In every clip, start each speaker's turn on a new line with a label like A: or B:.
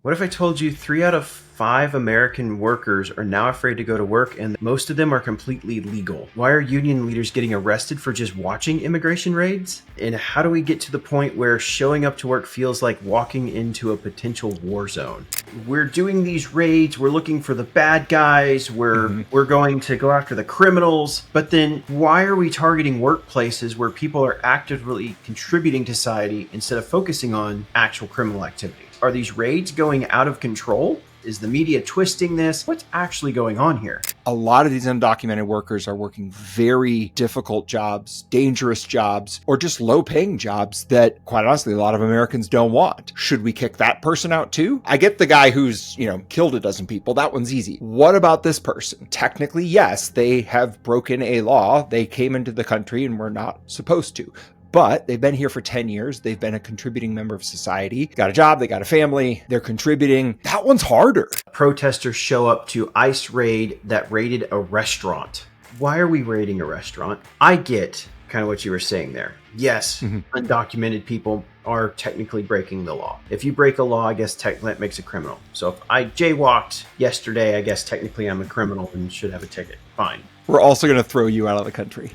A: What if I told you 3 out of 5 American workers are now afraid to go to work and most of them are completely legal? Why are union leaders getting arrested for just watching immigration raids? And how do we get to the point where showing up to work feels like walking into a potential war zone? We're doing these raids, we're looking for the bad guys, we're going to go after the criminals, but then why are we targeting workplaces where people are actively contributing to society instead of focusing on actual criminal activity? Are these raids going out of control? Is the media twisting this? What's actually going on here?
B: A lot of these undocumented workers are working very difficult jobs, dangerous jobs, or just low-paying jobs that, quite honestly, a lot of Americans don't want. Should we kick that person out too? I get the guy who's, killed a dozen people. That one's easy. What about this person? Technically, yes, they have broken a law. They came into the country and were not supposed to. But they've been here for 10 years. They've been a contributing member of society. Got a job, they got a family, they're contributing. That one's harder.
A: Protesters show up to ICE raid that raided a restaurant. Why are we raiding a restaurant? I get kind of what you were saying there. Yes, undocumented people are technically breaking the law. If you break a law, I guess that makes a criminal. So if I jaywalked yesterday, I guess technically I'm a criminal and should have a ticket. Fine.
B: We're also going to throw you out of the country.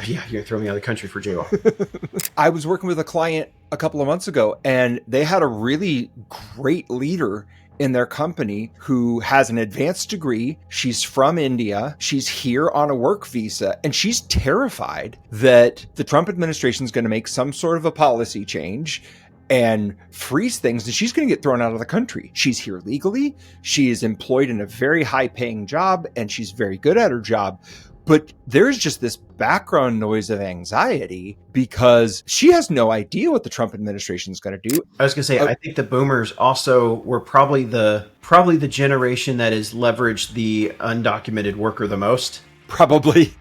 A: Yeah, you're going to throw me out of the country for jaywalking.
B: I was working with a client a couple of months ago, and they had a really great leader in their company who has an advanced degree. She's from India. She's here on a work visa, and she's terrified that the Trump administration is going to make some sort of a policy change and freeze things, and she's going to get thrown out of the country. She's here legally. She is employed in a very high-paying job, and she's very good at her job. But there's just this background noise of anxiety because she has no idea what the Trump administration is going to do.
A: I was going to say, I think the boomers also were probably the generation that has leveraged the undocumented worker the most.
B: Probably.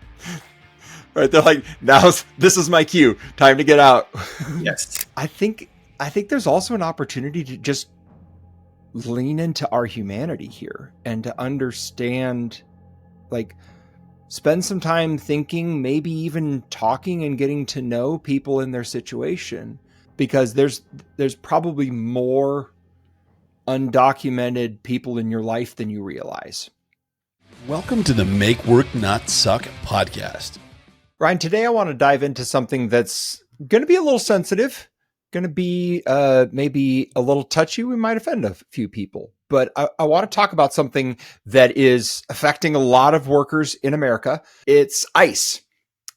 B: Right. They're like, this is my cue. Time to get out.
A: Yes.
B: I think there's also an opportunity to just lean into our humanity here and to understand, spend some time thinking, maybe even talking and getting to know people in their situation, because there's probably more undocumented people in your life than you realize.
C: Welcome to the Make Work Not Suck podcast.
B: Ryan, today I want to dive into something that's going to be a little sensitive, going to be maybe a little touchy. We might offend a few people. But I want to talk about something that is affecting a lot of workers in America. It's ICE,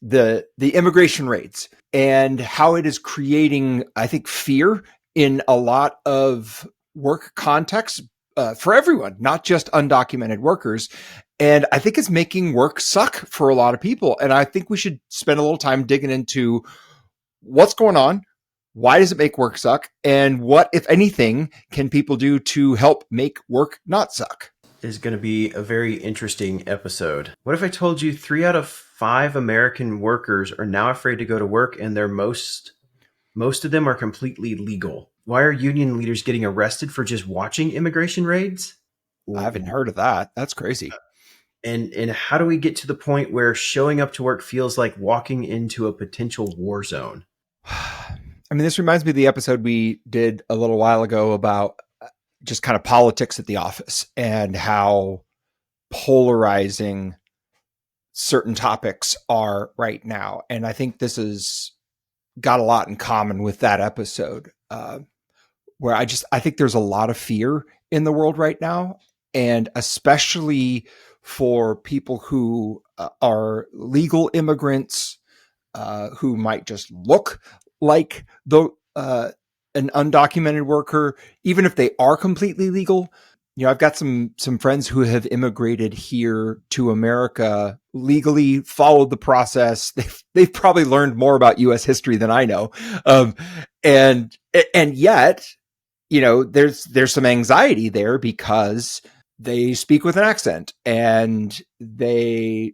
B: the immigration raids, and how it is creating, I think, fear in a lot of work contexts for everyone, not just undocumented workers. And I think it's making work suck for a lot of people. And I think we should spend a little time digging into what's going on. Why does it make work suck? And what, if anything, can people do to help make work not suck?
A: Is going to be a very interesting episode. What if I told you 3 out of 5 American workers are now afraid to go to work and most of them are completely legal? Why are union leaders getting arrested for just watching immigration raids?
B: I haven't heard of that. That's crazy.
A: And how do we get to the point where showing up to work feels like walking into a potential war zone?
B: I mean, this reminds me of the episode we did a little while ago about just kind of politics at the office and how polarizing certain topics are right now. And I think this has got a lot in common with that episode, where I think there's a lot of fear in the world right now. And especially for people who are legal immigrants, who might just look like an undocumented worker, even if they are completely legal. I've got some friends who have immigrated here to America legally, followed the process. They've probably learned more about U.S. history than I know, and yet, there's some anxiety there because they speak with an accent and they,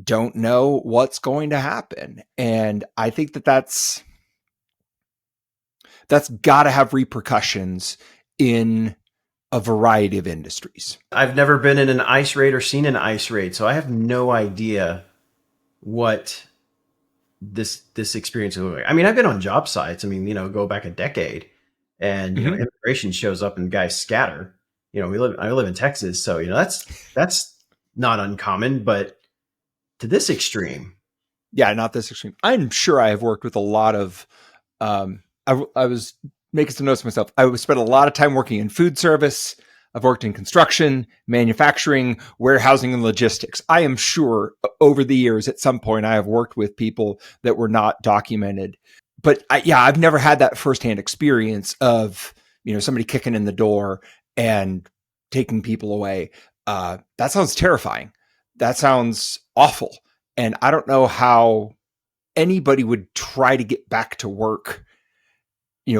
B: don't know what's going to happen. And I think that's got to have repercussions in a variety of industries.
A: I've never been in an ICE raid or seen an ICE raid, so I have no idea what this experience is like. I mean, I've been on job sites. I mean, go back a decade, and
B: Mhm.
A: immigration shows up and guys scatter. I live in Texas, so that's not uncommon, but to this extreme.
B: Yeah, not this extreme. I'm sure I have worked with a lot of. I was making some notes myself. I spent a lot of time working in food service. I've worked in construction, manufacturing, warehousing, and logistics. I am sure over the years, at some point, I have worked with people that were not documented. But I've never had that firsthand experience of somebody kicking in the door and taking people away. That sounds terrifying. That sounds awful. And I don't know how anybody would try to get back to work,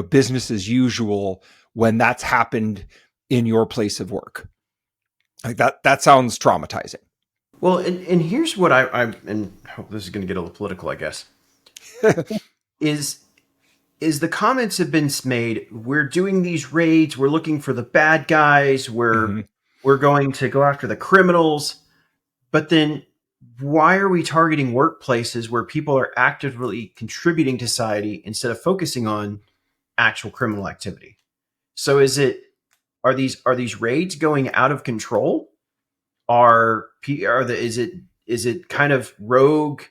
B: business as usual, when that's happened in your place of work. Like that sounds traumatizing.
A: Well, and here's what and this is going to get a little political, I guess. is is the comments have been made, we're doing these raids, we're looking for the bad guys,
B: Mhm.
A: we're going to go after the criminals, but then why are we targeting workplaces where people are actively contributing to society instead of focusing on actual criminal activity? So are these raids going out of control? Is it kind of rogue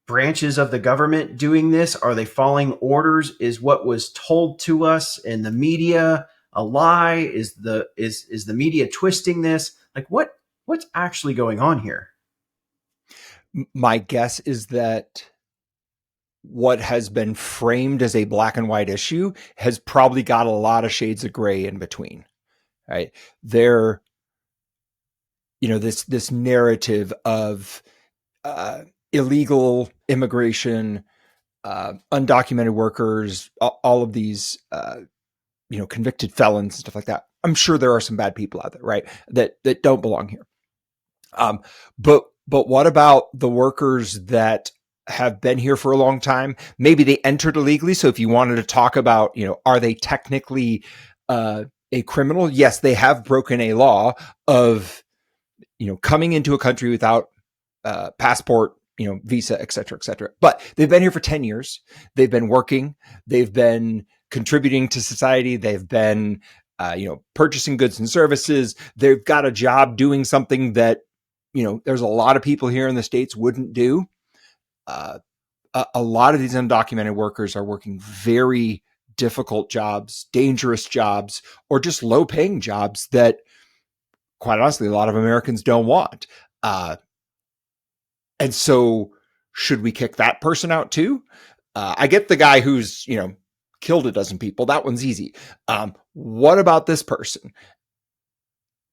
A: branches of the government doing this? Are they following orders? Is what was told to us in the media a lie? Is the media twisting this? Like what's actually going on here?
B: My guess is that what has been framed as a black and white issue has probably got a lot of shades of gray in between. Right? There, this narrative of illegal immigration, undocumented workers, all of these, convicted felons and stuff like that. I'm sure there are some bad people out there, right? That don't belong here. But what about the workers that have been here for a long time? Maybe they entered illegally. So if you wanted to talk about, are they technically a criminal? Yes, they have broken a law of, coming into a country without passport, visa, et cetera, et cetera. But they've been here for 10 years. They've been working. They've been contributing to society. They've been, purchasing goods and services. They've got a job doing something that, there's a lot of people here in the States wouldn't do. A lot of these undocumented workers are working very difficult jobs, dangerous jobs, or just low paying jobs that, quite honestly, a lot of Americans don't want. And so should we kick that person out too? I get the guy who's, killed a dozen people. That one's easy. What about this person?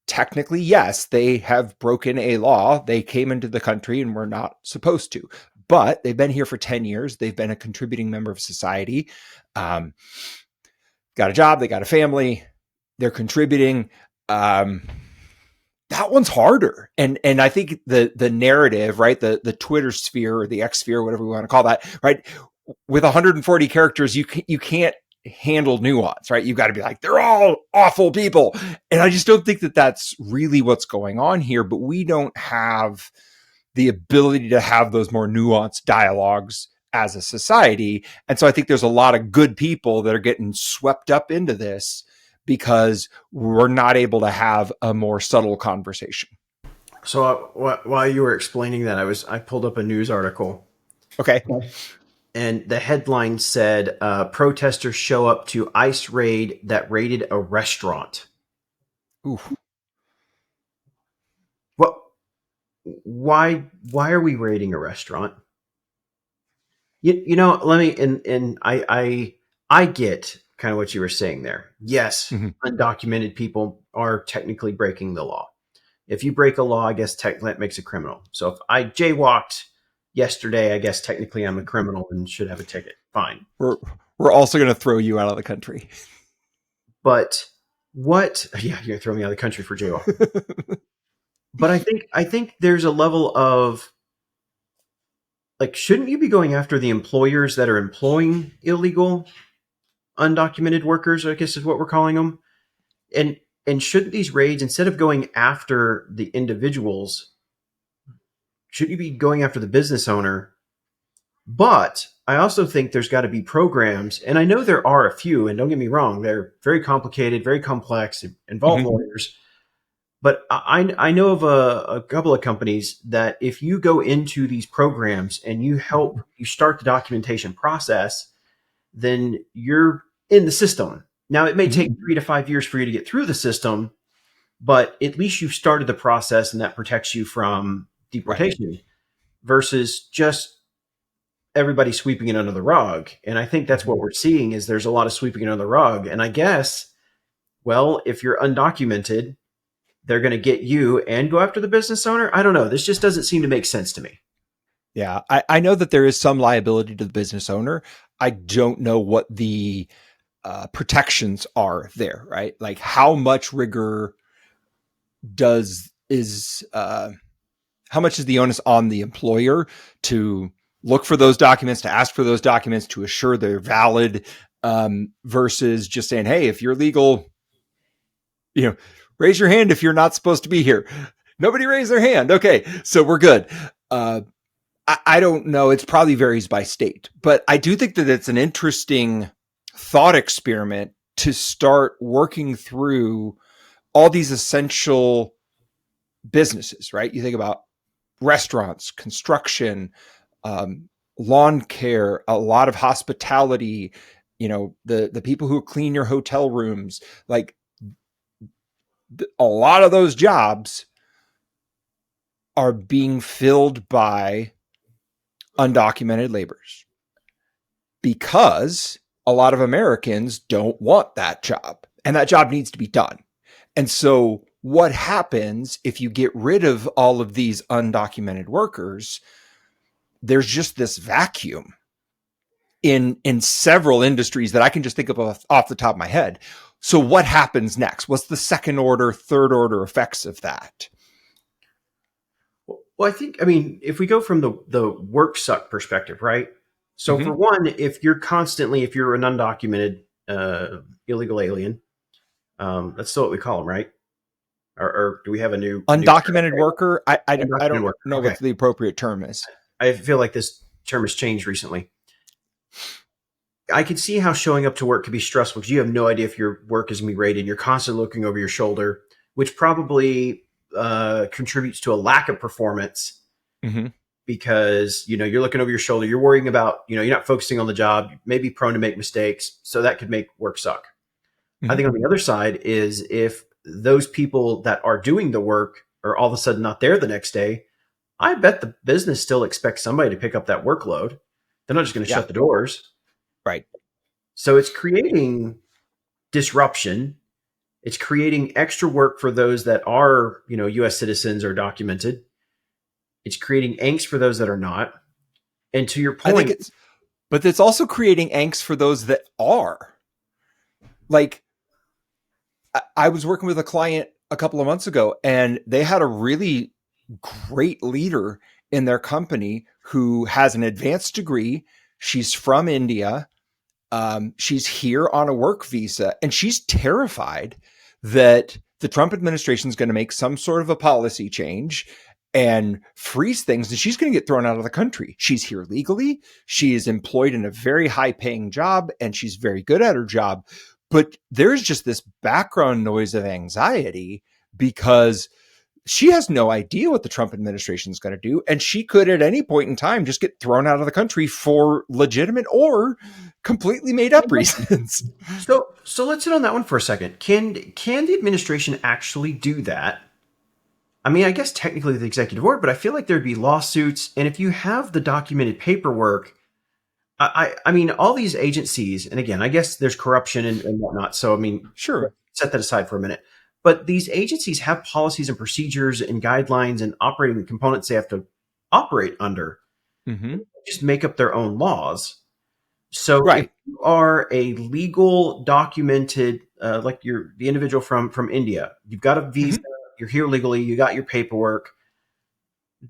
B: Technically, yes, they have broken a law. They came into the country and were not supposed to, but they've been here for 10 years. They've been a contributing member of society. Got a job. They got a family. They're contributing. That one's harder. And I think the narrative, right, the Twitter sphere or the X sphere, whatever we want to call that, right, with 140 characters, you can't handle nuance, right? You've got to be like, they're all awful people. And I just don't think that that's really what's going on here, but we don't have the ability to have those more nuanced dialogues as a society. And so I think there's a lot of good people that are getting swept up into this because we're not able to have a more subtle conversation.
A: So while you were explaining that, I pulled up a news article.
B: Okay.
A: And the headline said, protesters show up to ICE raid that raided a restaurant.
B: Ooh.
A: What? Why are we raiding a restaurant? Let me, and I get kind of what you were saying there. Yes, undocumented people are technically breaking the law. If you break a law, I guess that makes a criminal. So if I jaywalked yesterday, I guess technically I'm a criminal and should have a ticket. Fine.
B: We're also going to throw you out of the country.
A: But what? Yeah, you're going to throw me out of the country for jaywalking. But I think there's a level of, like, shouldn't you be going after the employers that are employing illegal undocumented workers, I guess is what we're calling them? And shouldn't these raids, instead of going after the individuals, shouldn't you be going after the business owner But I also think there's got to be programs, and I know there are a few, and don't get me wrong, they're very complicated, very complex, involve
B: Mhm.
A: lawyers. But I know of a couple of companies that if you go into these programs and you start the documentation process, then you're in the system. Now, it may
B: Mhm.
A: take 3 to 5 years for you to get through the system, but at least you've started the process and that protects you from
B: Right.
A: deportation versus just everybody sweeping it under the rug. And I think that's what
B: Mhm.
A: we're seeing is there's a lot of sweeping it under the rug. And I guess, well, if you're undocumented, they're going to get you and go after the business owner. I don't know. This just doesn't seem to make sense to me.
B: Yeah, I know that there is some liability to the business owner. I don't know what the protections are there, right? Like how much rigor does is how much is the onus on the employer to look for those documents, to ask for those documents, to assure they're valid, versus just saying, "Hey, if you're legal, raise your hand if you're not supposed to be here." Nobody raised their hand. Okay, so we're good. Uh, I don't know. It probably varies by state, but I do think that it's an interesting thought experiment to start working through all these essential businesses, right? You think about restaurants, construction, um, lawn care, a lot of hospitality, the people who clean your hotel rooms, like a lot of those jobs are being filled by undocumented laborers because a lot of Americans don't want that job and that job needs to be done. And so what happens if you get rid of all of these undocumented workers? There's just this vacuum in several industries that I can just think of off the top of my head. So what happens next? What's the second order, third order effects of that?
A: Well, I mean, if we go from the work suck perspective, right? So for
B: Mm-hmm.
A: one, if you're an undocumented illegal alien, that's still what we call them, right? Or do we have a new term?
B: Undocumented worker, I
A: Undocumented
B: don't
A: worker.
B: know
A: Okay,
B: what the appropriate term is.
A: I feel like this term has changed recently. I can see how showing up to work could be stressful because you have no idea if your work is going to be rated. You're constantly looking over your shoulder, which probably contributes to a lack of performance
B: Mm-hmm.
A: because you're looking over your shoulder. You're worrying about you're not focusing on the job. You may be prone to make mistakes, so that could make work suck. I
B: Mm-hmm.
A: think on the other side is if those people that are doing the work are all of a sudden not there the next day, I bet the business still expects somebody to pick up that workload. They're not just going to
B: Yeah,
A: shut the doors.
B: right.
A: So it's creating disruption. It's creating extra work for those that are, US citizens or documented. It's creating angst for those that are not. And to your
B: I think
A: point,
B: but it's also creating angst for those that are. Like, I was working with a client a couple of months ago, and they had a really great leader in their company who has an advanced degree. She's from India. She's here on a work visa, and she's terrified that the Trump administration is going to make some sort of a policy change and freeze things, and she's going to get thrown out of the country. She's here legally. She is employed in a very high paying job, and she's very good at her job. But there's just this background noise of anxiety because she has no idea what the Trump administration is going to do. And she could at any point in time just get thrown out of the country for legitimate or completely made up reasons.
A: so let's hit on that one for a second. Can the administration actually do that? I mean, I guess technically the executive order, but I feel like there'd be lawsuits. And if you have the documented paperwork, I mean, all these agencies, and again, I guess there's corruption and whatnot. So, I mean,
B: Sure.
A: set that aside for a minute. But these agencies have policies and procedures and guidelines and operating components they have to operate under.
B: Mm-hmm.
A: Just make up their own laws. So if
B: Right.
A: you are a legal documented, like you're the individual from India, you've got a visa,
B: Mm-hmm.
A: you're here legally, you got your paperwork,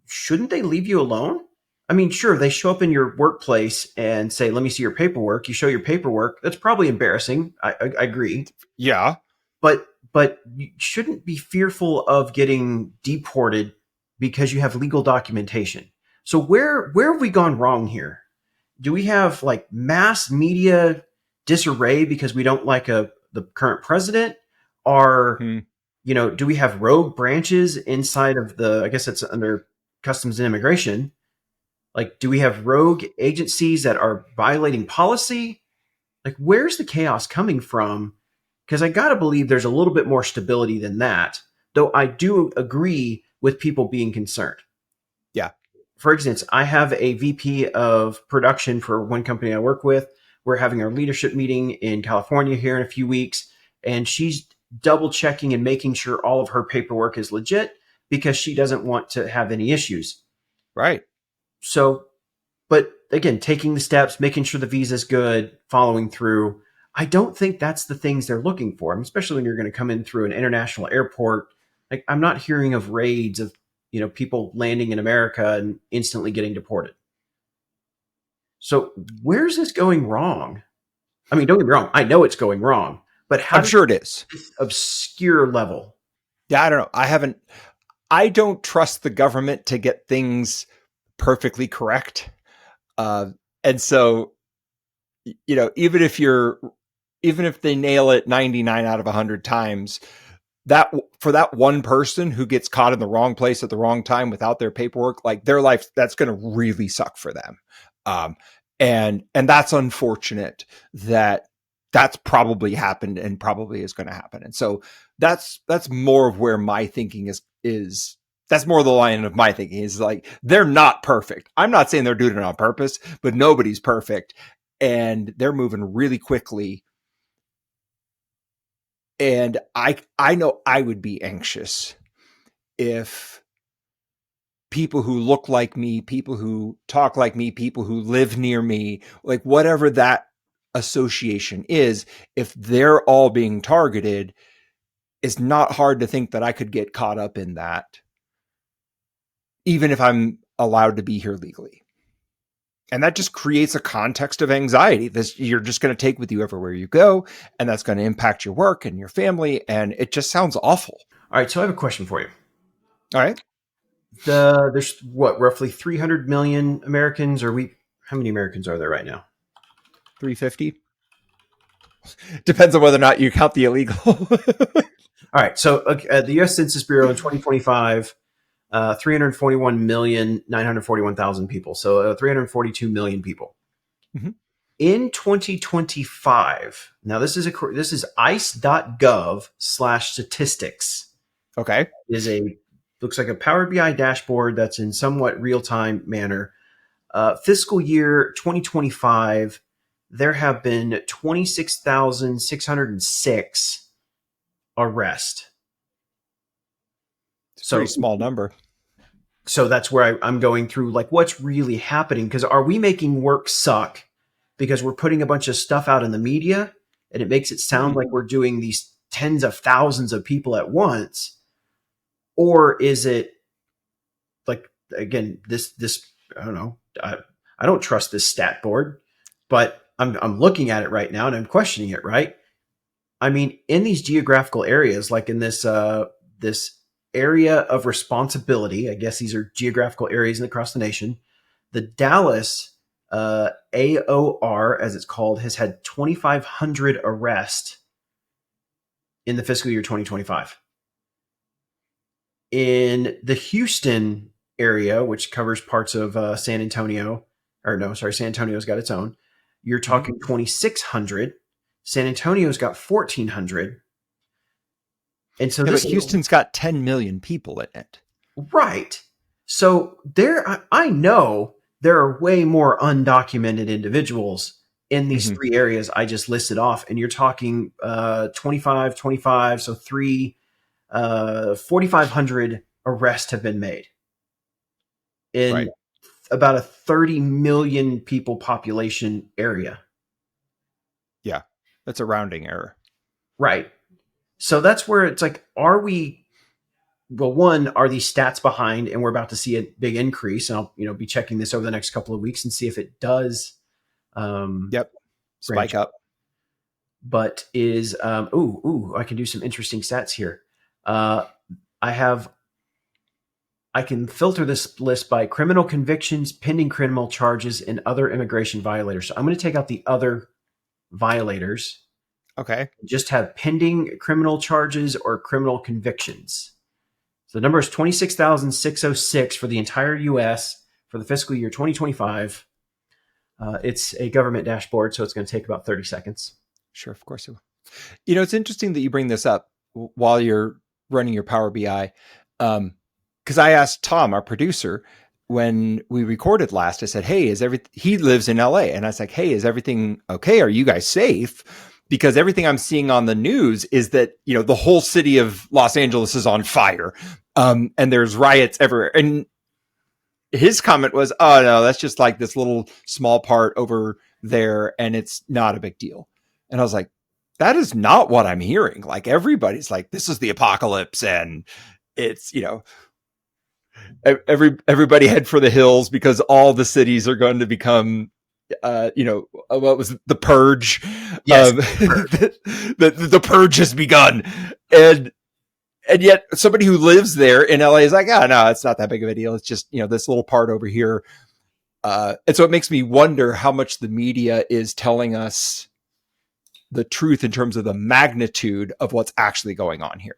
A: shouldn't they leave you alone? I mean, sure, they show up in your workplace and say, "Let me see your paperwork." You show your paperwork. That's probably embarrassing. I agree,
B: Yeah.
A: but you shouldn't be fearful of getting deported because you have legal documentation. So where have we gone wrong here? do we have like mass media disarray because we don't like the current president? Are
B: Hmm.
A: do we have rogue branches inside of the? I guess it's under customs and immigration. Like, do we have rogue agencies that are violating policy? Like, where's the chaos coming from? Because I got to believe there's a little bit more stability than that, though I do agree with people being concerned.
B: Yeah.
A: For instance, I have a VP of production for one company I work with. We're having our leadership meeting in California here in a few weeks, and she's double checking and making sure all of her paperwork is legit because she doesn't want to have any issues.
B: Right.
A: So, but again, taking the steps, making sure the visa's good, following through. I don't think that's the things they're looking for. I mean, especially when you're going to come in through an international airport. Like, I'm not hearing of raids of people landing in America and instantly getting deported. So where's this going wrong? I mean, don't get me wrong. I know it's going wrong, but how
B: I'm
A: does
B: sure it is.
A: this obscure level?
B: Yeah, I don't know. I don't trust the government to get things perfectly correct. Uh, and so, even if they nail it 99 out of 100 times, that for that one person who gets caught in the wrong place at the wrong time without their paperwork, like their life, that's going to really suck for them. Um, and that's unfortunate that that's probably happened and probably is going to happen. And so that's more of where my thinking is that's more the line of my thinking is like, they're not perfect. I'm not saying they're doing it on purpose, but nobody's perfect. And they're moving really quickly. And I know I would be anxious if people who look like me, people who talk like me, people who live near me, like whatever that association is, if they're all being targeted, it's not hard to think that I could get caught up in that, even if I'm allowed to be here legally. And that just creates a context of anxiety that you're just going to take with you everywhere you go. And that's going to impact your work and your family. And it just sounds awful.
A: All right, so I have a question for you.
B: All right.
A: There's what, roughly 300 million Americans, or we? How many Americans are there right now?
B: 350. Depends on whether or not you count the illegal.
A: All right, so the U.S. Census Bureau in 2025, 341,941,000 people, so 342 million people.
B: Mm-hmm.
A: In 2025, now this is ice.gov/statistics.
B: Okay.
A: Looks like a Power BI dashboard that's in somewhat real time manner. Fiscal year 2025, there have been 26,606 arrests.
B: It's a pretty small number.
A: So that's where I'm going through, like, what's really happening? Because are we making work suck because we're putting a bunch of stuff out in the media and it makes it sound like we're doing these tens of thousands of people at once? Or is it like, again, this I don't know. I don't trust this stat board, but I'm looking at it right now and I'm questioning it, right? I mean, in these geographical areas, like in this area of responsibility, I guess these are geographical areas across the nation. The Dallas AOR, as it's called, has had 2,500 arrests in the fiscal year 2025. In the Houston area, which covers parts of San Antonio, or no, sorry, San Antonio's got its own. You're talking 2,600. San Antonio's got 1,400. And so
B: but Houston's got 10 million people in it.
A: Right. So I know there are way more undocumented individuals in these three areas I just listed off. And you're talking 25, so 4,500 arrests have been made in about a 30 million people population area.
B: Yeah, that's a rounding error.
A: Right. So that's where it's like, are these stats behind, and we're about to see a big increase. And I'll, be checking this over the next couple of weeks and see if it does.
B: Spike up.
A: But I can do some interesting stats here. I have I can filter this list by criminal convictions, pending criminal charges, and other immigration violators. So I'm going to take out the other violators.
B: Okay.
A: Just have pending criminal charges or criminal convictions. So the number is 26,606 for the entire U.S. for the fiscal year 2025. It's a government dashboard, so it's going to take about 30 seconds.
B: Sure, of course it will. It's interesting that you bring this up while you're running your Power BI. Because I asked Tom, our producer, when we recorded last, I said, hey, he lives in LA. And I was like, hey, is everything okay? Are you guys safe? Because everything I'm seeing on the news is that, the whole city of Los Angeles is on fire. And there's riots everywhere. And his comment was, oh no, that's just like this little small part over there. And it's not a big deal. And I was like, that is not what I'm hearing. Like everybody's like, this is the apocalypse. And it's, everybody head for the hills because all the cities are going to become, what was the purge?
A: Yes,
B: the purge has begun, and yet somebody who lives there in LA is like, oh no, it's not that big of a deal. It's just this little part over here, and so it makes me wonder how much the media is telling us the truth in terms of the magnitude of what's actually going on here.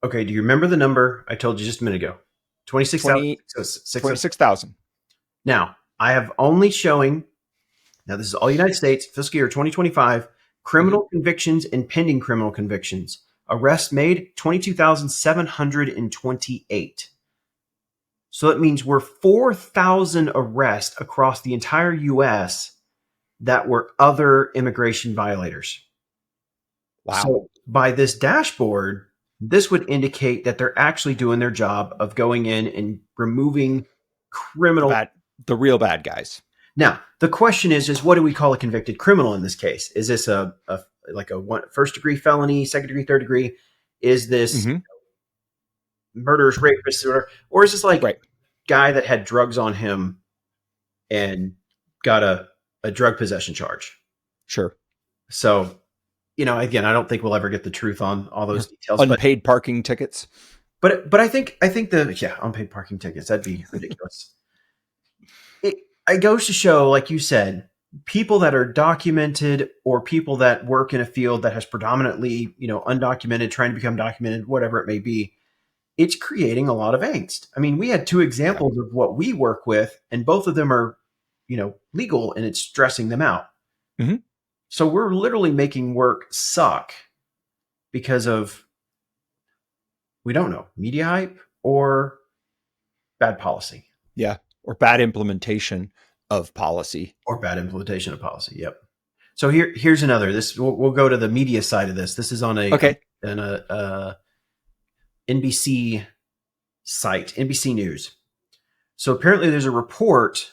A: Okay, do you remember the number I told you just a minute ago?
B: 26,000.
A: Now, I have only showing, now this is all United States, fiscal year 2025, criminal convictions and pending criminal convictions. Arrests made, 22,728. So that means we're 4,000 arrests across the entire U.S. that were other immigration violators.
B: Wow.
A: So by this dashboard, this would indicate that they're actually doing their job of going in and removing criminal...
B: the real bad guys.
A: Now, the question is what do we call a convicted criminal in this case? Is this a first degree felony, second degree, third degree? Is this murderous, rapist, or is this like guy that had drugs on him and got a drug possession charge?
B: Sure.
A: So, again, I don't think we'll ever get the truth on all those details.
B: Unpaid parking tickets.
A: But I think unpaid parking tickets, that'd be ridiculous. It goes to show, like you said, people that are documented or people that work in a field that has predominantly, undocumented, trying to become documented, whatever it may be, it's creating a lot of angst. I mean, we had two examples of what we work with, and both of them are, legal, and it's stressing them out.
B: Mm-hmm.
A: So we're literally making work suck because of, we don't know, media hype or bad policy.
B: Yeah. Or bad implementation of policy.
A: Yep. So here's another. We'll go to the media side of this. This is on a NBC site, NBC News. So apparently there's a report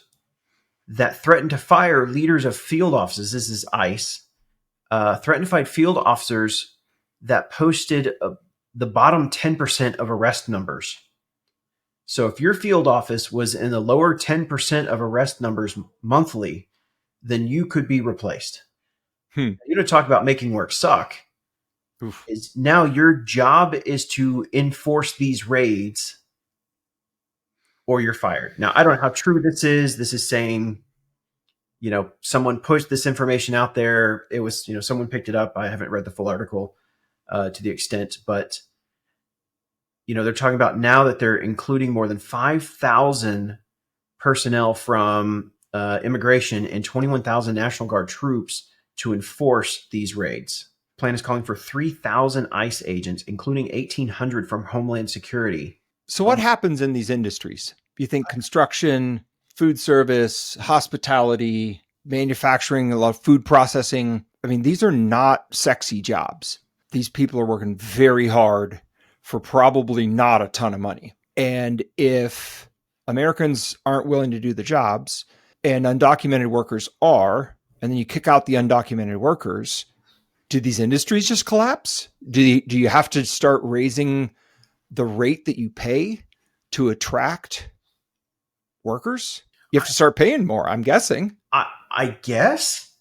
A: that threatened to fire leaders of field offices. This is ICE. Threatened to fire field officers that posted the bottom 10% of arrest numbers. So if your field office was in the lower 10% of arrest numbers monthly, then you could be replaced. Talk about making work suck.
B: Oof.
A: Is now your job is to enforce these raids or you're fired. Now, I don't know how true this is. This is saying, someone pushed this information out there. It was, someone picked it up. I haven't read the full article to the extent, but they're talking about now that they're including more than 5,000 personnel from immigration and 21,000 National Guard troops to enforce these raids. Plan is calling for 3,000 ICE agents, including 1,800 from Homeland Security.
B: So what happens in these industries? You think construction, food service, hospitality, manufacturing, a lot of food processing. I mean, these are not sexy jobs. These people are working very hard for probably not a ton of money. And if Americans aren't willing to do the jobs and undocumented workers are, and then you kick out the undocumented workers, do these industries just collapse? Do you have to start raising the rate that you pay to attract workers? You have to start paying more, I'm guessing.
A: I guess.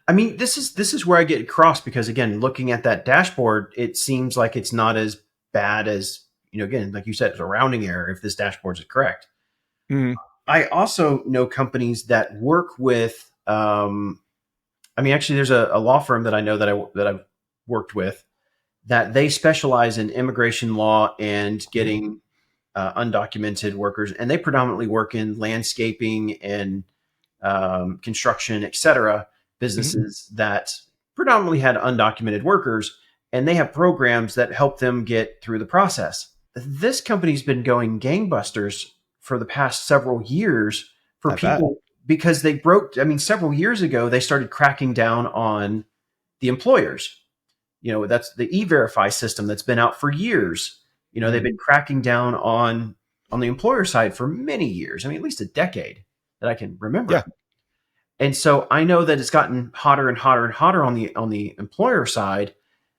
A: I mean, this is where I get crossed because, again, looking at that dashboard, it seems like it's not as bad as again, like you said, it's a rounding error if this dashboard is correct.
B: Mhm.
A: I also know companies that work with, actually, there's a law firm that I know that I've worked with that they specialize in immigration law and getting undocumented workers, and they predominantly work in landscaping and construction, etc., businesses that predominantly had undocumented workers, and they have programs that help them get through the process. This company's been going gangbusters for the past several years for
B: I bet.
A: people because they broke. Several years ago, they started cracking down on the employers. That's the E-Verify system that's been out for years. They've been cracking down on the employer side for many years. At least a decade that I can remember.
B: Yeah.
A: And so I know that it's gotten hotter and hotter and hotter on the employer side,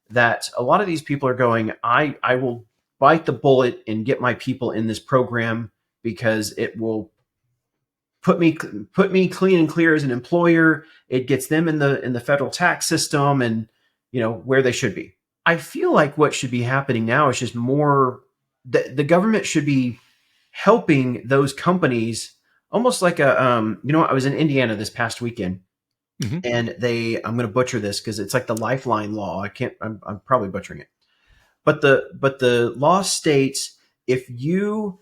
A: that a lot of these people are going, I will bite the bullet and get my people in this program because it will put me clean and clear as an employer. It gets them in the federal tax system and where they should be. I feel like what should be happening now is just more, the government should be helping those companies, almost like I was in Indiana this past weekend,
B: Mhm.
A: and I'm going to butcher this because it's like the lifeline law. I'm probably butchering it, but the law states if you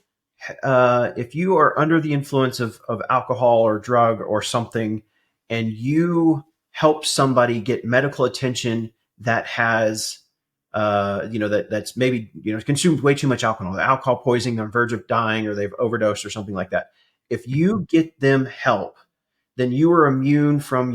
A: are under the influence of alcohol or drug or something, and you help somebody get medical attention that has that's maybe consumed way too much alcohol, alcohol poisoning, they're on the verge of dying, or they've overdosed or something like that. If you get them help, then you are immune from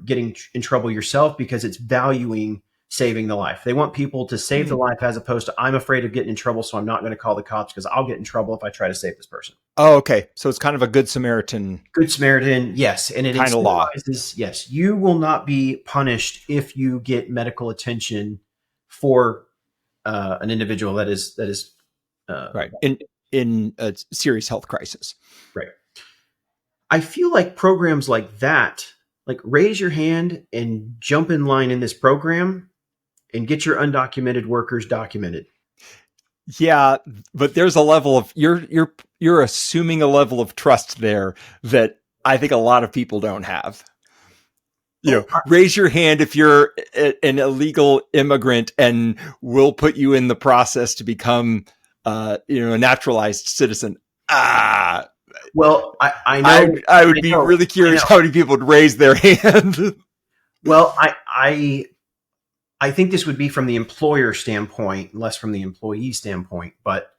A: getting in trouble yourself, because it's valuing saving the life. They want people to save the life, as opposed to, I'm afraid of getting in trouble, so I'm not going to call the cops because I'll get in trouble if I try to save this person.
B: Oh, okay. So it's kind of a Good Samaritan.
A: Good Samaritan, yes. And it
B: kind of law.
A: Yes, you will not be punished if you get medical attention for an individual that is
B: Right. In a serious health crisis.
A: right. I feel like programs like that, like raise your hand and jump in line in this program and get your undocumented workers documented.
B: Yeah, but there's a level of you're assuming a level of trust there that I think a lot of people don't have. Raise your hand if you're an illegal immigrant, and we'll put you in the process to become, a naturalized citizen.
A: Well, I know.
B: I would be really curious how many people would raise their hand.
A: Well, I think this would be from the employer standpoint, less from the employee standpoint. But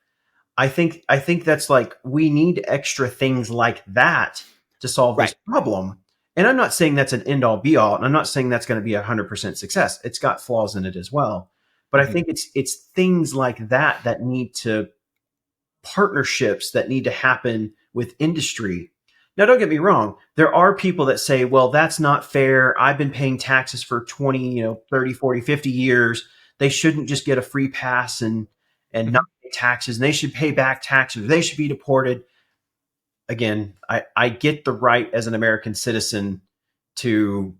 A: I think that's like, we need extra things like that to solve this problem. And I'm not saying that's an end all be all, and I'm not saying that's going to be 100% success. It's got flaws in it as well. But I think it's things like that need to, partnerships that need to happen with industry. Now, don't get me wrong. There are people that say, well, that's not fair. I've been paying taxes for 20, 30, 40, 50 years. They shouldn't just get a free pass and not pay taxes. And they should pay back taxes. They should be deported. Again, I get the right as an American citizen to,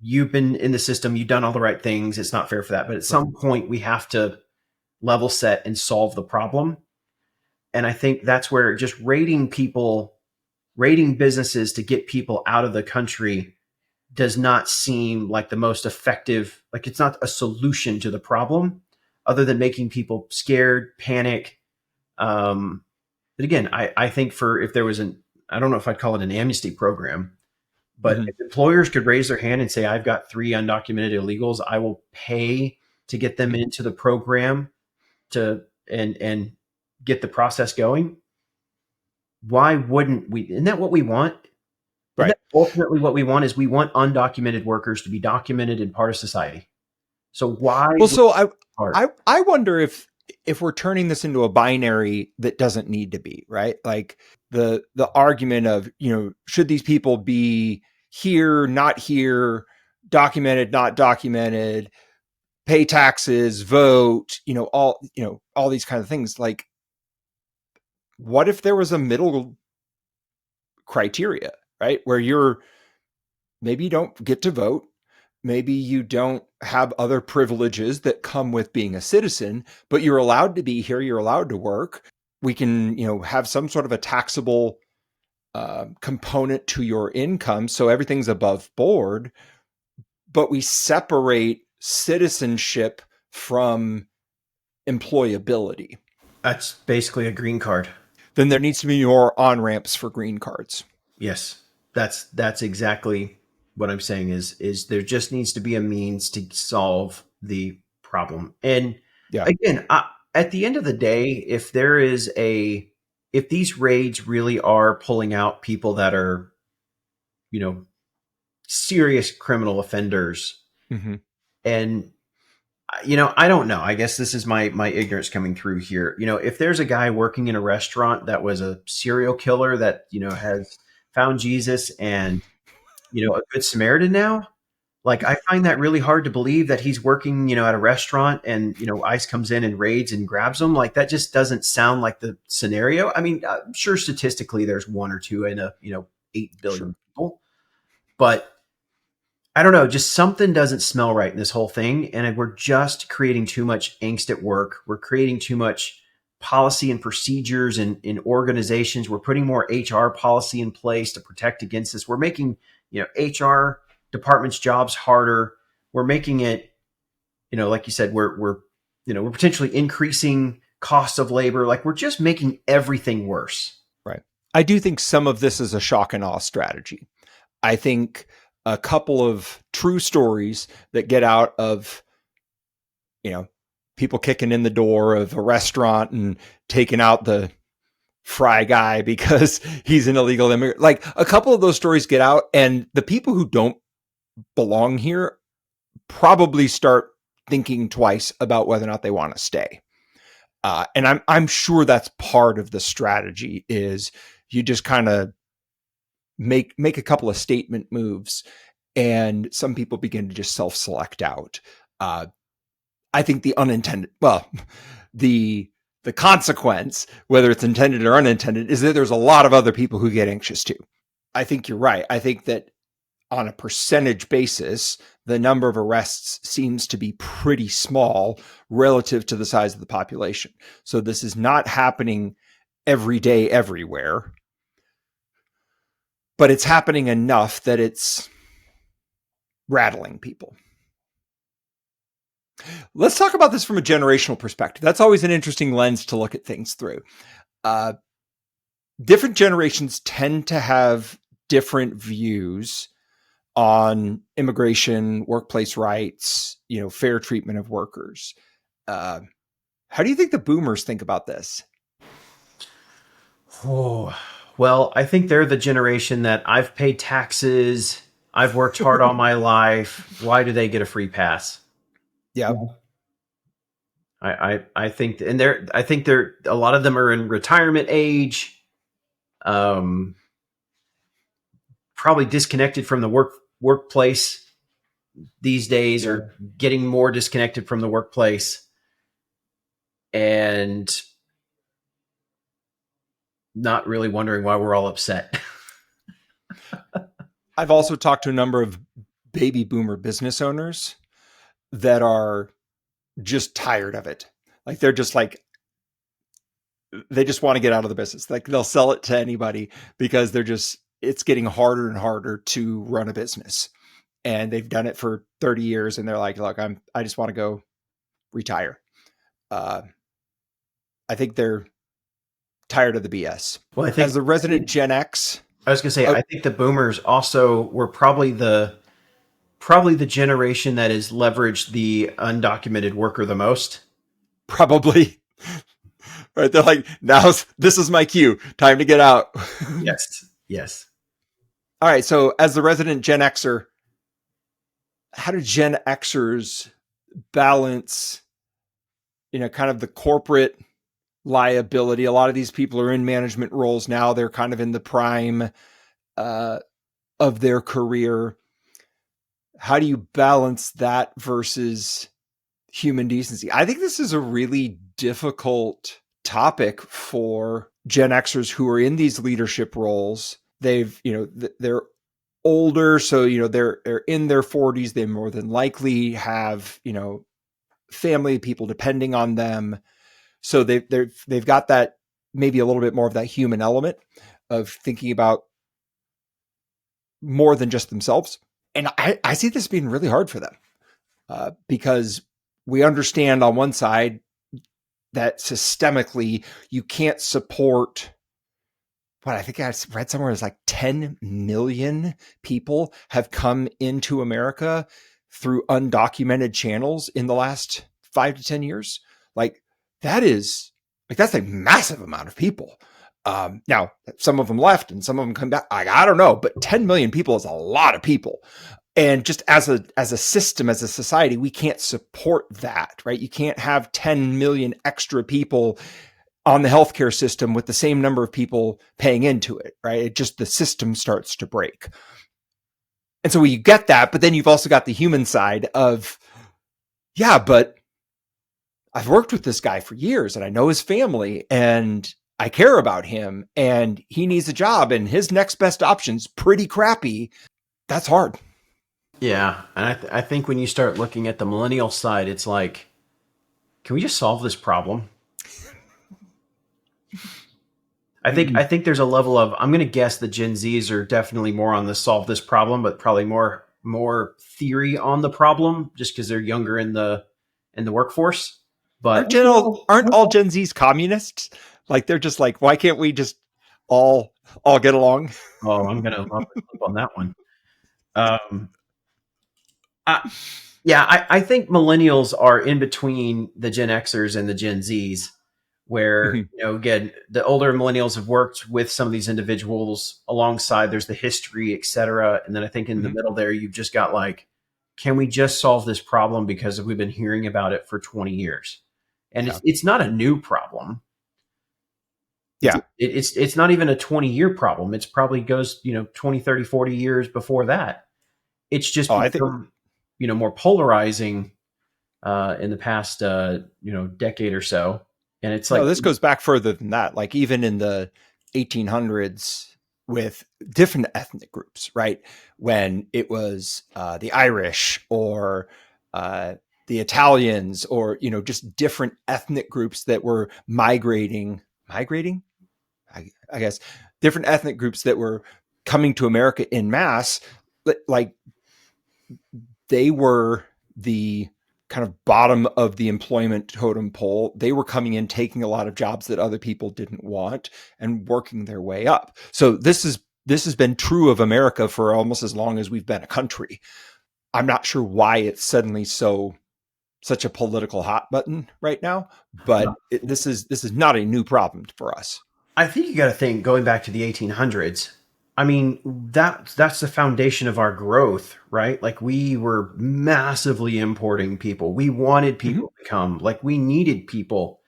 A: you've been in the system, you've done all the right things. It's not fair for that. But at some point, we have to level set and solve the problem. And I think that's where just rating businesses to get people out of the country does not seem like the most effective. Like, it's not a solution to the problem, other than making people scared, panic. But again, I think if there was I don't know if I'd call it an amnesty program, but if employers could raise their hand and say, I've got 3 undocumented illegals, I will pay to get them into the program and get the process going. Why wouldn't we? Isn't that what we want?
B: Right.
A: Ultimately, what we want is, we want undocumented workers to be documented and part of society. So why?
B: Well, so I wonder if we're turning this into a binary that doesn't need to be, right? Like the argument of, should these people be here, not here, documented, not documented, pay taxes, vote, all these kind of things. Like, what if there was a middle criteria, right? Where maybe you don't get to vote, maybe you don't have other privileges that come with being a citizen, but you're allowed to be here, you're allowed to work. We can, have some sort of a taxable component to your income, so everything's above board, but we separate citizenship from employability.
A: That's basically a green card.
B: Then there needs to be more on-ramps for green cards.
A: Yes, that's exactly what I'm saying. Is there just needs to be a means to solve the problem. And
B: Yeah.
A: again, at the end of the day, if these raids really are pulling out people that are, serious criminal offenders,
B: Mm-hmm.
A: and I don't know. I guess this is my ignorance coming through here. If there's a guy working in a restaurant that was a serial killer that, has found Jesus and, a good Samaritan now, like I find that really hard to believe that he's working, at a restaurant and, ICE comes in and raids and grabs him. Like that just doesn't sound like the scenario. I mean, I'm sure statistically there's one or two in 8 billion people, but I don't know, just something doesn't smell right in this whole thing. And we're just creating too much angst at work. We're creating too much policy and procedures in organizations. We're putting more HR policy in place to protect against this. We're making, HR departments' jobs harder. We're making it, like you said, we're potentially increasing costs of labor. Like we're just making everything worse.
B: Right. I do think some of this is a shock and awe strategy. I think a couple of true stories that get out of, people kicking in the door of a restaurant and taking out the fry guy because he's an illegal immigrant. Like a couple of those stories get out, and the people who don't belong here probably start thinking twice about whether or not they want to stay. And I'm sure that's part of the strategy is you just kind of make a couple of statement moves, and some people begin to just self-select out. I think the consequence, whether it's intended or unintended, is that there's a lot of other people who get anxious too. I think you're right. I think that on a percentage basis, the number of arrests seems to be pretty small relative to the size of the population. So this is not happening every day, everywhere, but it's happening enough that it's rattling people. Let's talk about this from a generational perspective. That's always an interesting lens to look at things through. Different generations tend to have different views on immigration, workplace rights, fair treatment of workers. How do you think the boomers think about this?
A: Oh, well, I think they're the generation that I've paid taxes. I've worked hard all my life. Why do they get a free pass?
B: Yeah.
A: I think, and I think a lot of them are in retirement age, probably disconnected from the workplace these days, or getting more disconnected from the workplace, and not really wondering why we're all upset.
B: I've also talked to a number of baby boomer business owners that are just tired of it. Like they're just like, they just want to get out of the business. Like they'll sell it to anybody because it's getting harder and harder to run a business. And they've done it for 30 years and they're like, look, I just want to go retire. I think they're tired of the BS.
A: Well, I think
B: as a resident Gen X,
A: I was going to say, I think the boomers also were probably the generation that has leveraged the undocumented worker the most.
B: Probably. Right. They're like, this is my cue. Time to get out.
A: Yes.
B: All right. So as the resident Gen Xer, how do Gen Xers balance, kind of the corporate liability? A lot of these people are in management roles now. They're kind of in the prime of their career. How do you balance that versus human decency? I think this is a really difficult topic for Gen Xers who are in these leadership roles. They're older, so they're in their 40s. They more than likely have family, people depending on them. So they've got that, maybe a little bit more of that human element of thinking about more than just themselves. And I see this being really hard for them because we understand on one side that systemically you can't support what I think I read somewhere is like 10 million people have come into America through undocumented channels in the last 5 to 10 years. Like that's a massive amount of people. Now, some of them left and some of them come back. I don't know, but 10 million people is a lot of people. And just as a system, as a society, we can't support that, right? You can't have 10 million extra people on the healthcare system with the same number of people paying into it, right? It just, the system starts to break. And so you get that, but then you've also got the human side of, yeah, but I've worked with this guy for years and I know his family and I care about him and he needs a job and his next best option's pretty crappy. That's hard.
A: Yeah. And I think when you start looking at the millennial side, it's like, can we just solve this problem? I think there's a level of, I'm going to guess the Gen Zs are definitely more on the solve this problem, but probably more theory on the problem just because they're younger in the workforce. But
B: aren't all Gen Zs communists? Like they're just like, why can't we just all get along?
A: Oh, I'm going to love on that one. I think millennials are in between the Gen Xers and the Gen Zs, where, again, the older millennials have worked with some of these individuals alongside. There's the history, et cetera. And then I think in the middle there, you've just got like, can we just solve this problem because we've been hearing about it for 20 years? And it's not a new problem.
B: Yeah.
A: It's not even a 20-year problem. It's probably goes, 20, 30, 40 years before that. It's just become, more polarizing in the past, decade or so. And it's like,
B: this goes back further than that. Like even in the 1800s with different ethnic groups, right? When it was the Irish or the Italians or, just different ethnic groups that were migrating, I guess, different ethnic groups that were coming to America en masse, like they were the kind of bottom of the employment totem pole. They were coming in, taking a lot of jobs that other people didn't want and working their way up. So this has been true of America for almost as long as we've been a country. I'm not sure why it's suddenly such a political hot button right now, but this is not a new problem for us.
A: I think you got to think going back to the 1800s. I mean, that's the foundation of our growth, right? Like we were massively importing people. We wanted people to come, like we needed people.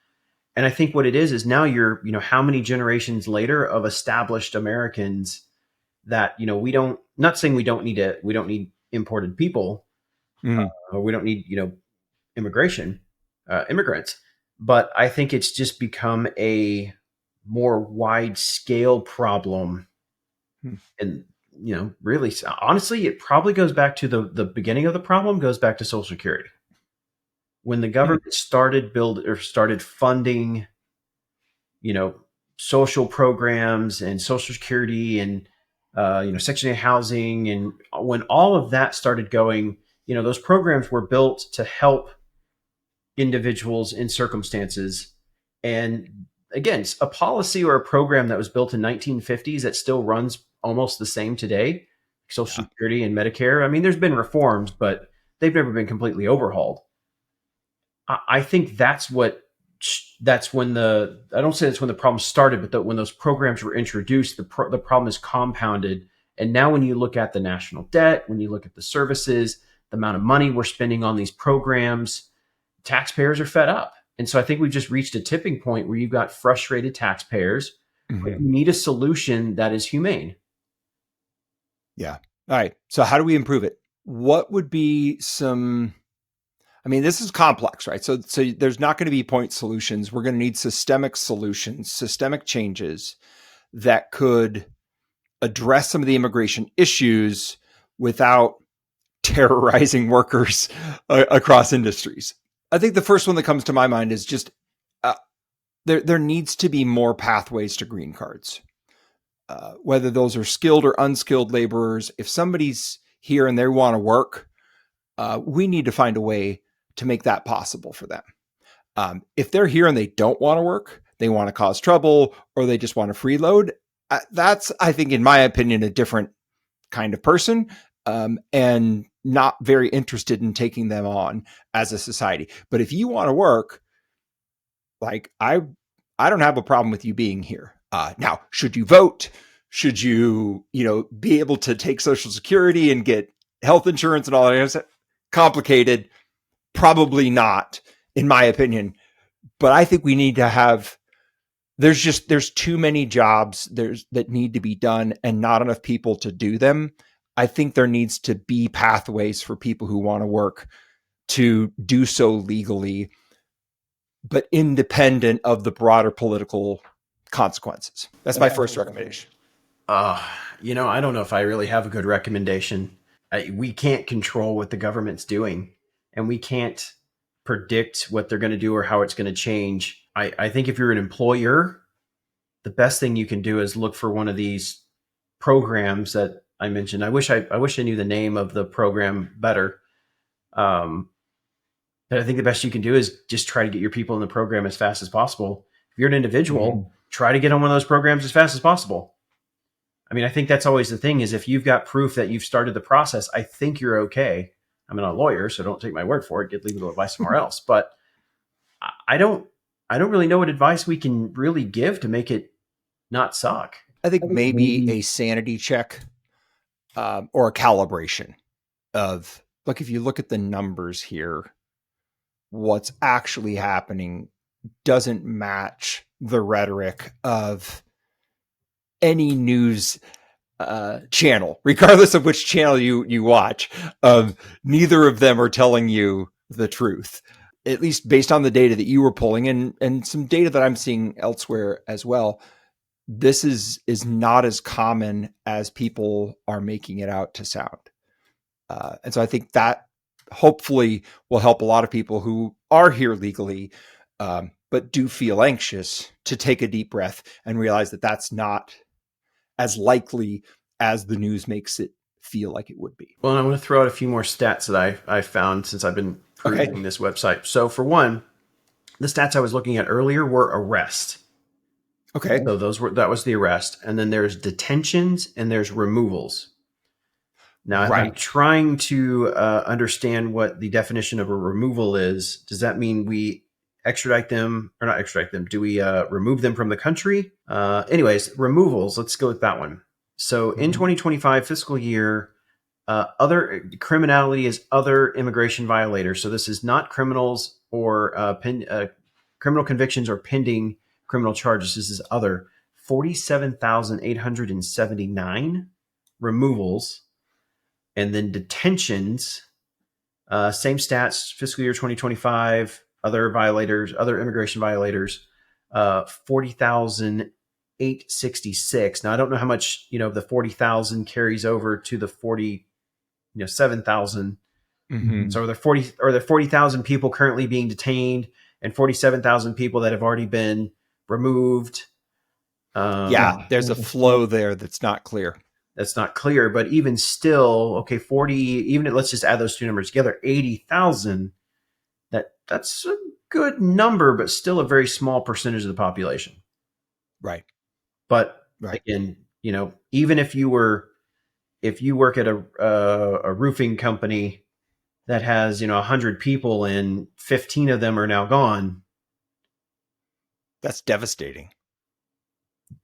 A: And I think what it is now you're, how many generations later of established Americans that, we don't, not saying we don't need imported people, or we don't need, immigrants, but I think it's just become a more wide scale problem. And, really, honestly, it probably goes back to the beginning of the problem, goes back to Social Security. When the government started funding, social programs and Social Security and, Section 8 housing. And when all of that started going, those programs were built to help individuals in circumstances. And again, a policy or a program that was built in 1950s that still runs almost the same today, Social Security and Medicare. I mean, there's been reforms, but they've never been completely overhauled. I think that's when I don't say that's when the problem started, but when those programs were introduced, the problem is compounded. And now when you look at the national debt, when you look at the services, the amount of money we're spending on these programs, taxpayers are fed up. And so I think we've just reached a tipping point where you've got frustrated taxpayers. But you need a solution that is humane.
B: Yeah. All right. So how do we improve it? What would be some, I mean, this is complex, right? So there's not going to be point solutions. We're going to need systemic solutions, systemic changes that could address some of the immigration issues without terrorizing workers across industries. I think the first one that comes to my mind is just there needs to be more pathways to green cards, whether those are skilled or unskilled laborers. If somebody's here and they want to work, we need to find a way to make that possible for them. If they're here and they don't want to work, they want to cause trouble, or they just want to freeload, that's, I think, in my opinion, a different kind of person, and not very interested in taking them on as a society. But if you want to work, like I don't have a problem with you being here. Now, should you vote? Should you, be able to take Social Security and get health insurance and all that? Complicated. Probably not, in my opinion. But I think we need to have, there's too many jobs that need to be done and not enough people to do them. I think there needs to be pathways for people who want to work to do so legally, but independent of the broader political consequences. That's my first recommendation.
A: I don't know if I really have a good recommendation. We can't control what the government's doing, and we can't predict what they're going to do or how it's going to change. I think if you're an employer, the best thing you can do is look for one of these programs that I mentioned. I wish I knew the name of the program better. But I think the best you can do is just try to get your people in the program as fast as possible. If you're an individual, try to get on one of those programs as fast as possible. I mean, I think that's always the thing, is if you've got proof that you've started the process, I think you're okay. I'm not a lawyer, so don't take my word for it. Get legal advice somewhere else. But I don't really know what advice we can really give to make it not suck.
B: I think maybe a sanity check, or a calibration of, like, if you look at the numbers here, what's actually happening doesn't match the rhetoric of any news channel, regardless of which channel you watch. Neither of them are telling you the truth, at least based on the data that you were pulling and some data that I'm seeing elsewhere as well. This is not as common as people are making it out to sound. And so I think that hopefully will help a lot of people who are here legally, but do feel anxious, to take a deep breath and realize that that's not as likely as the news makes it feel like it would be.
A: Well, and I want to throw out a few more stats that I found since I've been perusing this website. So for one, the stats I was looking at earlier were arrest.
B: Okay.
A: So that was the arrest. And then there's detentions and there's removals. Now, I'm trying to understand what the definition of a removal is. Does that mean we extradite them, or not extradite them? Do we remove them from the country? Anyways, removals, let's go with that one. So in 2025 fiscal year, other criminality is other immigration violators. So this is not criminals or criminal convictions or pending criminal charges. This is other. 47,879 removals. And then detentions, same stats, fiscal year 2025, other violators, other immigration violators, 40,866. Now, I don't know how much, the 40,000 carries over to the 47,000. Mm-hmm. So are there 40,000 people currently being detained and 47,000 people that have already been removed?
B: There's a flow there that's not clear.
A: But even still, okay, 40, let's just add those two numbers together, 80,000, that's a good number, but still a very small percentage of the population.
B: Right.
A: But again, even if you work at a roofing company that has, 100 people and 15 of them are now gone.
B: That's devastating.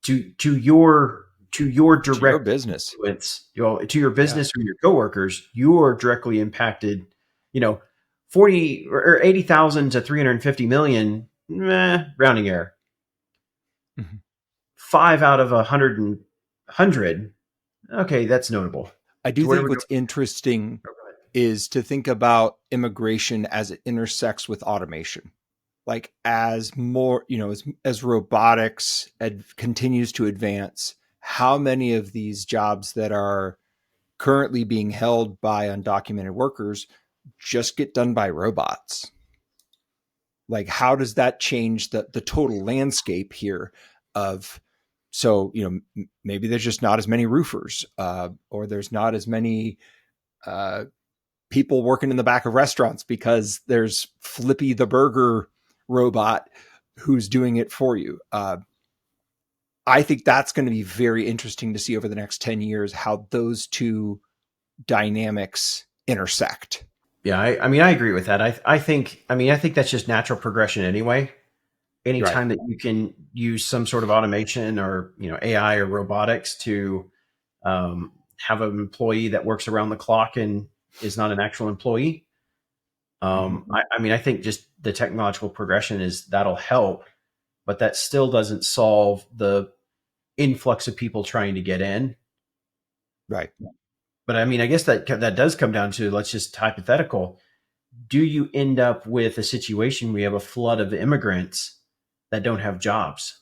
A: To your direct
B: business,
A: to your business or your coworkers, you are directly impacted. 40 or 80,000 to 350 million, rounding error. Mm-hmm. 5 out of 100, okay, that's notable.
B: I do think what's interesting is to think about immigration as it intersects with automation. Like, as more, as robotics continues to advance, how many of these jobs that are currently being held by undocumented workers just get done by robots? Like, how does that change the total landscape here of, so, maybe there's just not as many roofers, or there's not as many uh, people working in the back of restaurants because there's Flippy the burger robot who's doing it for you. I think that's going to be very interesting to see over the next 10 years how those two dynamics intersect.
A: Yeah, I mean, I agree with that. I think that's just natural progression anyway.
B: Right.
A: Anytime that you can use some sort of automation or AI or robotics to have an employee that works around the clock and is not an actual employee,
B: Mm-hmm.
A: I mean, I think just the technological progression is that'll help, but that still doesn't solve the influx of people trying to get in.
B: Right.
A: But I mean, I guess that does come down to, let's just hypothetical. Do you end up with a situation where you have a flood of immigrants that don't have jobs?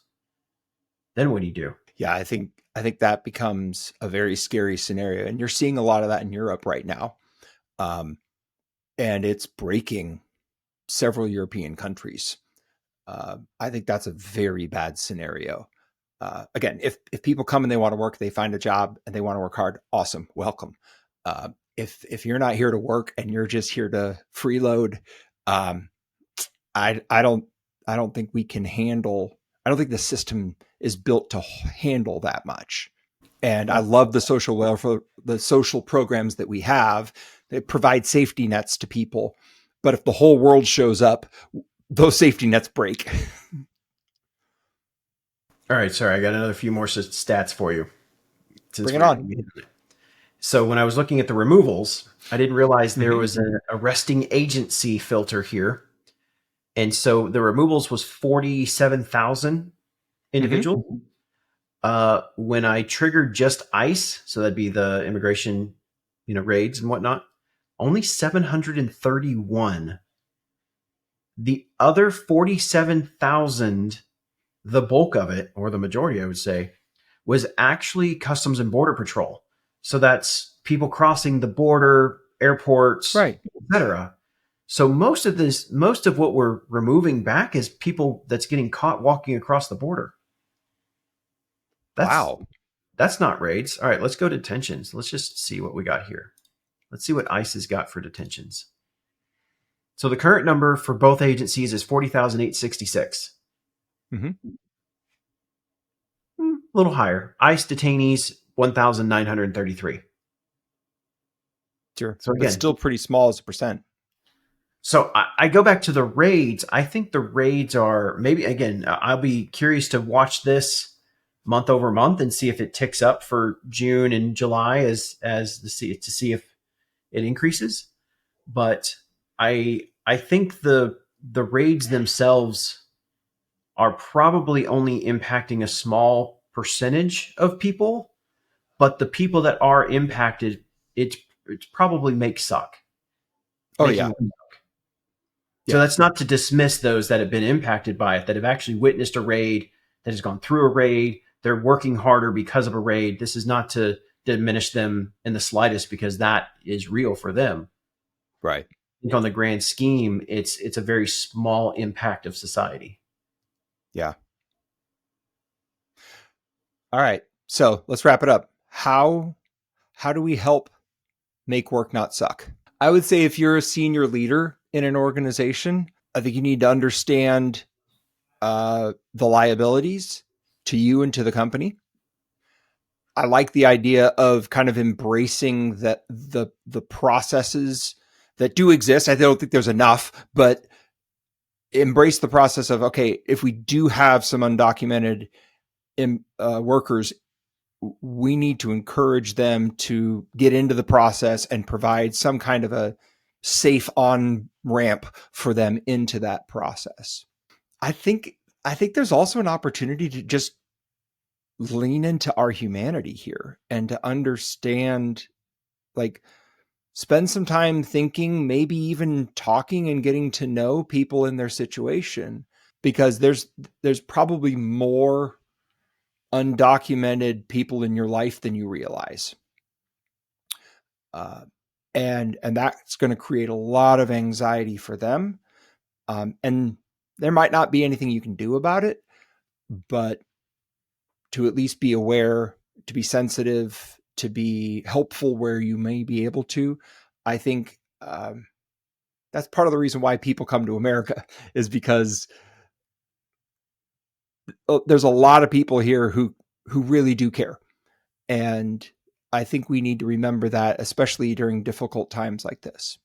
A: Then what do you do?
B: Yeah, I think that becomes a very scary scenario, and you're seeing a lot of that in Europe right now, um, and it's breaking several European countries. I think that's a very bad scenario. Again, if people come and they want to work, they find a job and they want to work hard, awesome, welcome. If you're not here to work and you're just here to freeload, um, I don't think we can handle. I don't think the system is built to handle that much. And I love the social welfare, the social programs that we have that provide safety nets to people. But if the whole world shows up, those safety nets break.
A: All right, sorry, I got another few more stats for you.
B: Bring
A: Since
B: it on.
A: so when I was looking at the removals, I didn't realize there
B: Mm-hmm.
A: was an arresting agency filter here, and so the removals was 47,000
B: Mm-hmm.
A: individuals. When I triggered just ICE, so that'd be the immigration, raids and whatnot, only 731. The other 47,000, the bulk of it, or the majority, I would say, was actually Customs and Border Patrol. So that's people crossing the border, airports,
B: Right.
A: etc. So most of what we're removing back is people that's getting caught walking across the border. That's
B: Wow.
A: That's not raids. All right, let's go to detentions. Let's just see what we got here. Let's see what ICE has got for detentions. So the current number for both agencies is 40,866.
B: Mm-hmm.
A: A little higher. ICE detainees, 1,933.
B: Sure.
A: So
B: But
A: again,
B: still pretty small as a percent.
A: so I go back to the raids. I think the raids are maybe, again, I'll be curious to watch this month over month and see if it ticks up for June and July to see if it increases. But I think the raids themselves are probably only impacting a small percentage of people, but the people that are impacted, it's probably make suck
B: Oh
A: making.
B: yeah.
A: So
B: Yeah.
A: that's not to dismiss those that have been impacted by it, that have actually witnessed a raid, that has gone through a raid. They're working harder because of a raid. This is not to diminish them in the slightest, because that is real for them.
B: Right.
A: I think on the grand scheme, it's a very small impact of society.
B: Yeah. All right. So let's wrap it up. How do we help make work not suck? I would say if you're a senior leader in an organization, I think you need to understand the liabilities to you and to the company. I like the idea of kind of embracing that the processes that do exist. I don't think there's enough, but embrace the process of, okay, if we do have some undocumented workers, we need to encourage them to get into the process and provide some kind of a safe on ramp for them into that process. I think I think there's also an opportunity to just lean into our humanity here and to understand, like, spend some time thinking, maybe even talking and getting to know people in their situation, because there's probably more undocumented people in your life than you realize. And that's going to create a lot of anxiety for them. And there might not be anything you can do about it, but to at least be aware, to be sensitive, to be helpful where you may be able to, I think that's part of the reason why people come to America, is because there's a lot of people here who really do care. And I think we need to remember that, especially during difficult times like this.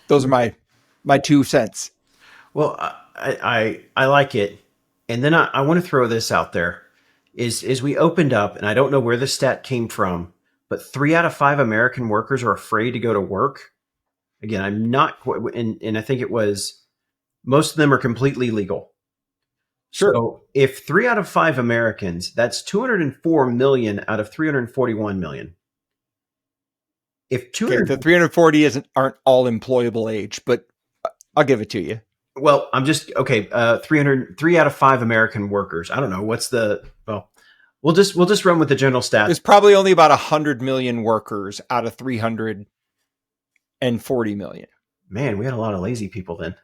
B: Those are my 2 cents.
A: Well, I like it. And then I want to throw this out there is we opened up, and I don't know where the stat came from, but 3 out of 5 American workers are afraid to go to work. Again, I'm not, and I think it was, most of them are completely legal.
B: Sure.
A: So if 3 out of 5 Americans, that's 204 million out of 341 million. If 200,
B: okay, the 340 aren't all employable age, but I'll give it to you.
A: well, I'm just okay. 3 out of 5 American workers. I don't know what's the, well, we'll just run with the general stats.
B: There's probably only about 100 million workers out of 340 million.
A: Man, we had a lot of lazy people then.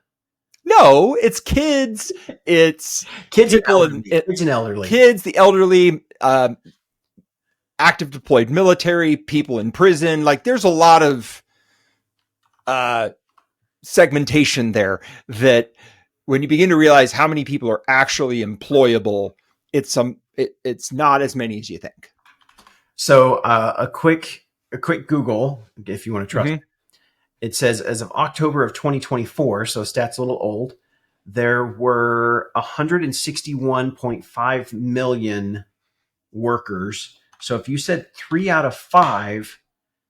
B: No, it's kids. It's
A: Kids and
B: people
A: elderly. Kids and elderly.
B: Kids, the elderly, active deployed military, people in prison. Like, there's a lot of segmentation there that when you begin to realize how many people are actually employable, it's not as many as you think.
A: So a quick Google, if you want to trust.
B: Mm-hmm.
A: It says as of October of 2024, so stats a little old, there were 161.5 million workers. So if you said 3 out of 5,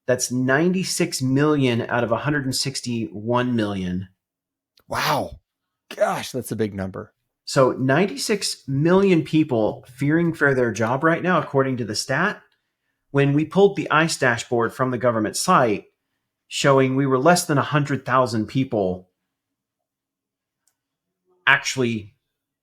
A: that's 96 million out of 161 million.
B: Wow. Gosh, that's a big number.
A: So 96 million people fearing for their job right now, according to the stat. When we pulled the ICE dashboard from the government site, showing we were less than 100,000 people actually,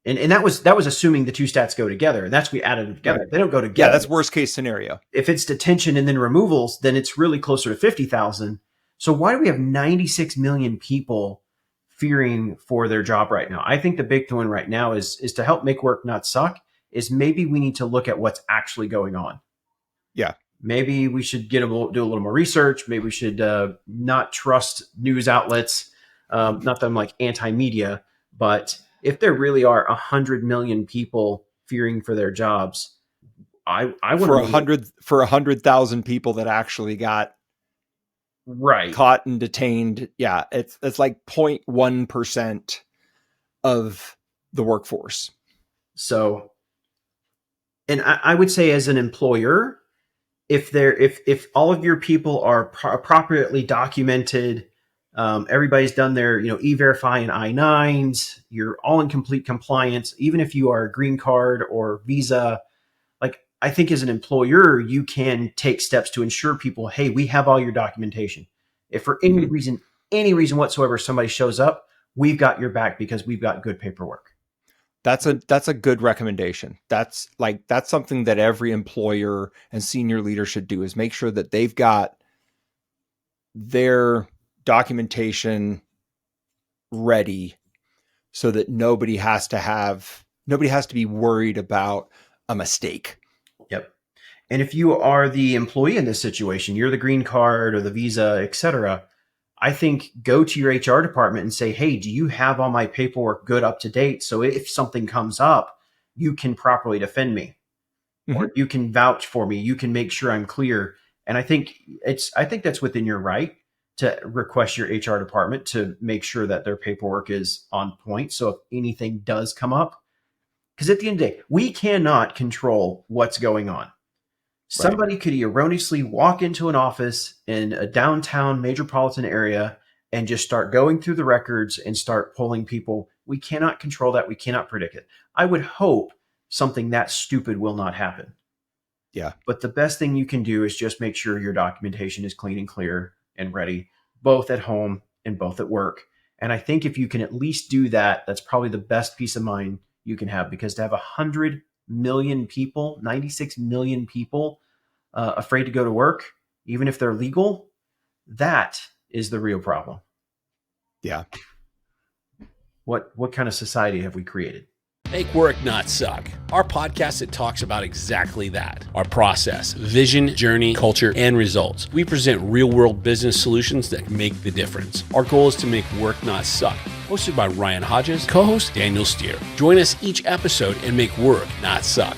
A: and that was assuming the 2 stats go together, and that's we added them together. Right. They don't go together.
B: Yeah, that's worst case scenario.
A: If it's detention and then removals, then it's really closer to 50,000. So why do we have 96 million people fearing for their job right now? I think the big one right now is to help make work not suck, is maybe we need to look at what's actually going on.
B: Yeah.
A: Maybe we should do a little more research. Maybe we should not trust news outlets. Not that I'm like anti-media, but if there really are 100 million people fearing for their jobs, I want
B: for 100,000 people that actually got caught and detained. Yeah, it's like 0.1% of the workforce.
A: So, and I would say as an employer, if all of your people are appropriately documented, everybody's done their E-Verify and I-9s, you're all in complete compliance, even if you are a green card or visa, like I think as an employer you can take steps to ensure people, hey, we have all your documentation. If for any reason whatsoever somebody shows up, we've got your back because we've got good paperwork.
B: That's a good recommendation. That's something that every employer and senior leader should do, is make sure that they've got their documentation ready so that nobody has to be worried about a mistake.
A: Yep. And if you are the employee in this situation, you're the green card or the visa, etc., I think go to your HR department and say, hey, do you have all my paperwork good, up to date? So if something comes up, you can properly defend me, or you can vouch for me. You can make sure I'm clear. And I think that's within your right to request your HR department to make sure that their paperwork is on point. So if anything does come up, because at the end of the day, we cannot control what's going on. Somebody could erroneously walk into an office in a downtown metropolitan area and just start going through the records and start pulling people. We cannot control that. We cannot predict it. I would hope something that stupid will not happen.
B: Yeah.
A: But the best thing you can do is just make sure your documentation is clean and clear and ready, both at home and both at work. And I think if you can at least do that, that's probably the best peace of mind you can have, because to have 100 million people, 96 million people afraid to go to work, even if they're legal, that is the real problem.
B: Yeah.
A: What kind of society have we created?
C: Make Work Not Suck. Our podcast that talks about exactly that. Our process, vision, journey, culture, and results. We present real-world business solutions that make the difference. Our goal is to make work not suck. Hosted by Ryan Hodges, co-host Daniel Steer. Join us each episode and make work not suck.